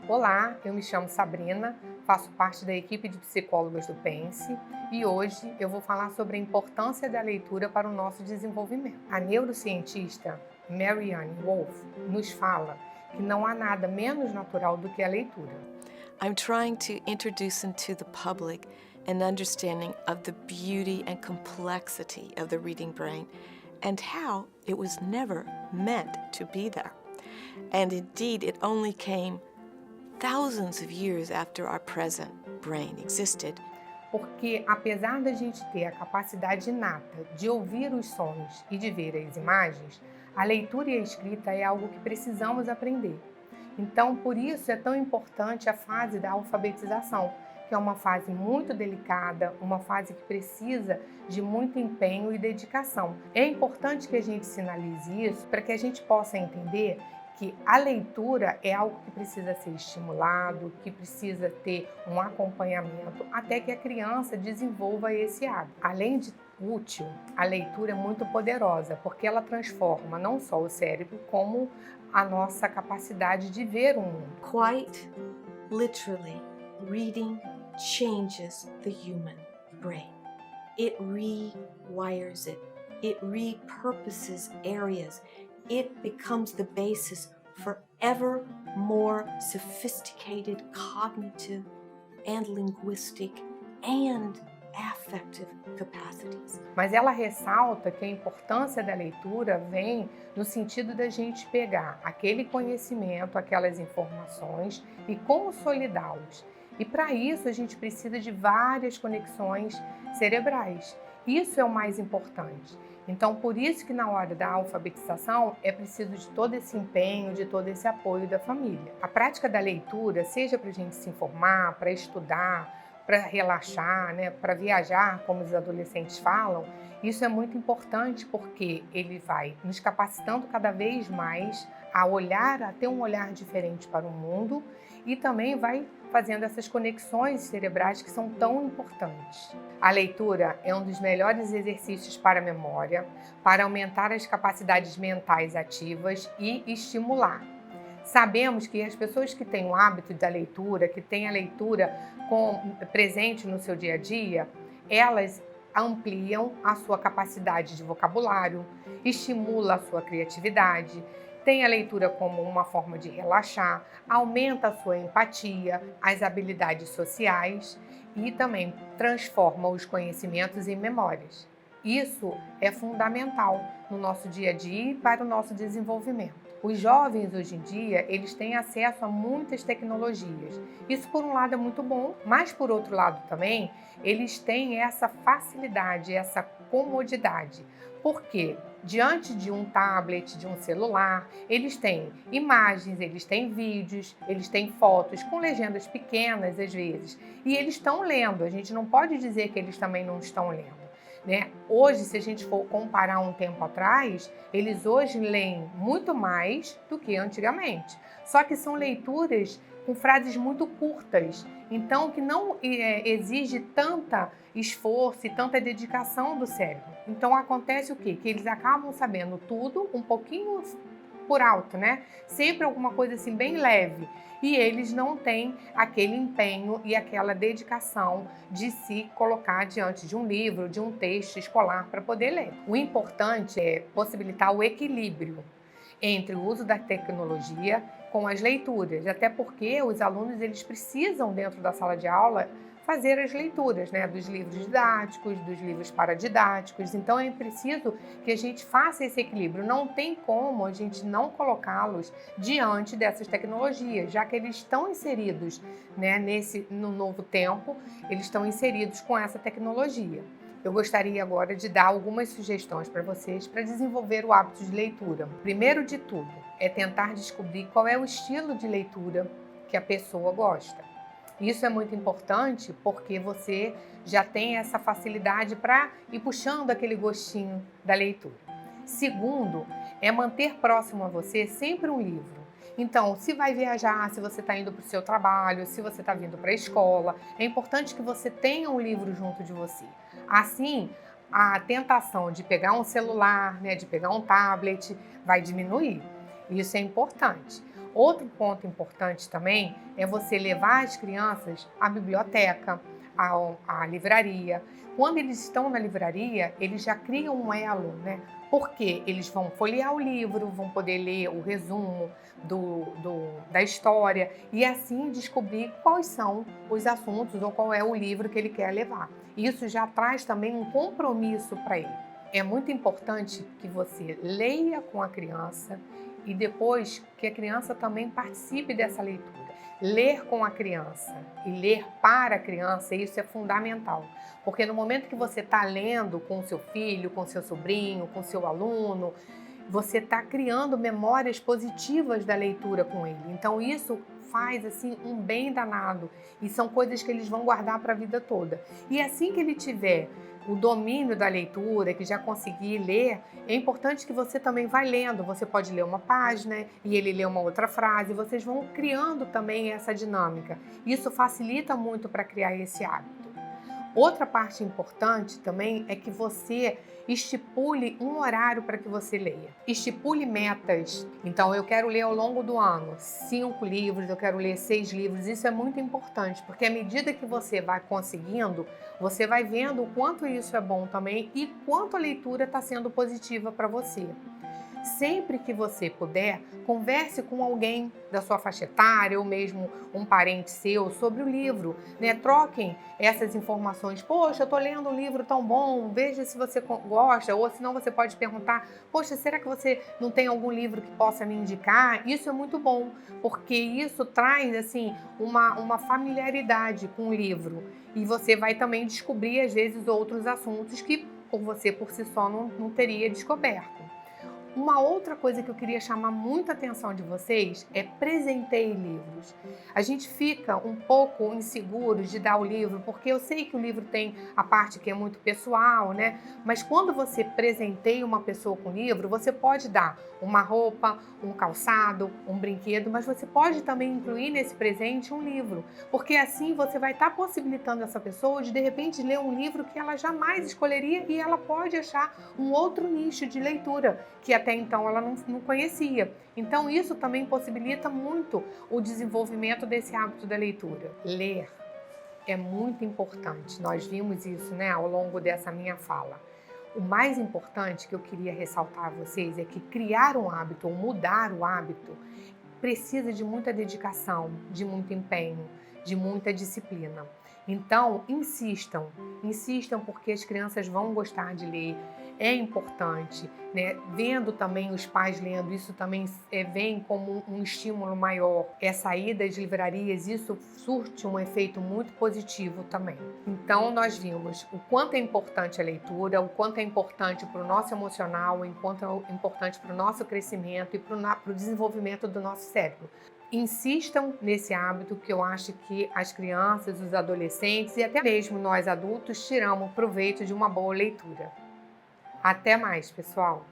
Olá, eu me chamo Sabrina, faço parte da equipe de psicólogas do Pense e hoje eu vou falar sobre a importância da leitura para o nosso desenvolvimento. A neurocientista Marianne Wolf nos fala que não há nada menos natural do que a leitura. I'm trying to introduce into the public an understanding of the beauty and complexity of the reading brain and how it was never meant to be there. And indeed, it only came thousands of years after our present brain existed. Porque apesar da gente ter a capacidade inata de ouvir os sons e de ver as imagens, a leitura e a escrita é algo que precisamos aprender. Então, por isso é tão importante a fase da alfabetização, que é uma fase muito delicada, uma fase que precisa de muito empenho e dedicação. É importante que a gente sinalize isso para que a gente possa entender que a leitura é algo que precisa ser estimulado, que precisa ter um acompanhamento até que a criança desenvolva esse hábito. Além de útil, a leitura é muito poderosa, porque ela transforma não só o cérebro, como a nossa capacidade de ver o mundo. Quite literally, reading changes the human brain. It rewires it. It repurposes areas. It becomes the basis for ever more sophisticated cognitive and linguistic and affective capacities. Mas ela ressalta que a importância da leitura vem no sentido da gente pegar aquele conhecimento, aquelas informações e consolidá-los. E para isso a gente precisa de várias conexões cerebrais. Isso é o mais importante. Então, por isso que na hora da alfabetização é preciso de todo esse empenho, de todo esse apoio da família. A prática da leitura, seja para a gente se informar, para estudar, para relaxar, para viajar, como os adolescentes falam, isso é muito importante porque ele vai nos capacitando cada vez mais a olhar, a ter um olhar diferente para o mundo e também vai fazendo essas conexões cerebrais que são tão importantes. A leitura é um dos melhores exercícios para a memória, para aumentar as capacidades mentais ativas e estimular. Sabemos que as pessoas que têm o hábito da leitura, que têm a leitura presente no seu dia a dia, elas ampliam a sua capacidade de vocabulário, estimula a sua criatividade, tem a leitura como uma forma de relaxar, aumenta a sua empatia, as habilidades sociais e também transforma os conhecimentos em memórias. Isso é fundamental no nosso dia a dia e para o nosso desenvolvimento. Os jovens hoje em dia, eles têm acesso a muitas tecnologias. Isso por um lado é muito bom, mas por outro lado também, eles têm essa facilidade, essa comodidade. Porque diante de um tablet, de um celular, eles têm imagens, eles têm vídeos, eles têm fotos com legendas pequenas às vezes. E eles estão lendo, a gente não pode dizer que eles também não estão lendo. Hoje, se a gente for comparar um tempo atrás, eles hoje leem muito mais do que antigamente. Só que são leituras com frases muito curtas, então que não exige tanta esforço e tanta dedicação do cérebro. Então acontece o quê? Que eles acabam sabendo tudo um pouquinho por alto, Sempre alguma coisa assim bem leve. E eles não têm aquele empenho e aquela dedicação de se colocar diante de um livro, de um texto escolar para poder ler. O importante é possibilitar o equilíbrio entre o uso da tecnologia com as leituras, até porque os alunos eles precisam dentro da sala de aula fazer as leituras, dos livros didáticos, dos livros paradidáticos. Então é preciso que a gente faça esse equilíbrio. Não tem como a gente não colocá-los diante dessas tecnologias, já que eles estão inseridos, no novo tempo, eles estão inseridos com essa tecnologia. Eu gostaria agora de dar algumas sugestões para vocês para desenvolver o hábito de leitura. Primeiro de tudo, é tentar descobrir qual é o estilo de leitura que a pessoa gosta. Isso é muito importante porque você já tem essa facilidade para ir puxando aquele gostinho da leitura. Segundo, é manter próximo a você sempre um livro. Então, se vai viajar, se você está indo para o seu trabalho, se você está vindo para a escola, é importante que você tenha um livro junto de você. Assim, a tentação de pegar um celular, de pegar um tablet, vai diminuir. Isso é importante. Outro ponto importante também é você levar as crianças à biblioteca, à livraria. Quando eles estão na livraria, eles já criam um elo, né? Porque eles vão folhear o livro, vão poder ler o resumo da história e assim descobrir quais são os assuntos ou qual é o livro que ele quer levar. Isso já traz também um compromisso para ele. É muito importante que você leia com a criança e depois que a criança também participe dessa leitura. Ler com a criança e ler para a criança, isso é fundamental. Porque no momento que você está lendo com o seu filho, com o seu sobrinho, com o seu aluno, você está criando memórias positivas da leitura com ele. Então isso faz assim um bem danado e são coisas que eles vão guardar para a vida toda. E assim que ele tiver o domínio da leitura, que já conseguir ler, é importante que você também vá lendo. Você pode ler uma página e ele lê uma outra frase. Vocês vão criando também essa dinâmica. Isso facilita muito para criar esse hábito. Outra parte importante também é que você estipule um horário para que você leia. Estipule metas. Então, eu quero ler ao longo do ano 5 livros, eu quero ler 6 livros. Isso é muito importante, porque à medida que você vai conseguindo, você vai vendo o quanto isso é bom também e quanto a leitura está sendo positiva para você. Sempre que você puder, converse com alguém da sua faixa etária ou mesmo um parente seu sobre o livro, né? Troquem essas informações. Poxa, eu estou lendo um livro tão bom, veja se você gosta, ou senão você pode perguntar, poxa, será que você não tem algum livro que possa me indicar? Isso é muito bom, porque isso traz assim uma familiaridade com o livro e você vai também descobrir às vezes outros assuntos que você por si só não teria descoberto. Uma outra coisa que eu queria chamar muita atenção de vocês é presenteie livros. A gente fica um pouco inseguro de dar o livro, porque eu sei que o livro tem a parte que é muito pessoal, né? Mas quando você presenteia uma pessoa com livro, você pode dar uma roupa, um calçado, um brinquedo, mas você pode também incluir nesse presente um livro, porque assim você vai estar possibilitando essa pessoa de repente ler um livro que ela jamais escolheria e ela pode achar um outro nicho de leitura que até então ela não conhecia. Então isso também possibilita muito o desenvolvimento desse hábito da leitura. Ler é muito importante. Nós vimos isso, né, ao longo dessa minha fala. O mais importante que eu queria ressaltar a vocês é que criar um hábito ou mudar o hábito precisa de muita dedicação, de muito empenho, de muita disciplina. Então, insistam porque as crianças vão gostar de ler. É importante, né? Vendo também os pais lendo, isso também vem como um estímulo maior. Sair das livrarias, isso surte um efeito muito positivo também. Então, nós vimos o quanto é importante a leitura, o quanto é importante para o nosso emocional, o quanto é importante para o nosso crescimento e para o desenvolvimento do nosso cérebro. Insistam nesse hábito que eu acho que as crianças, os adolescentes e até mesmo nós adultos tiramos proveito de uma boa leitura. Até mais, pessoal!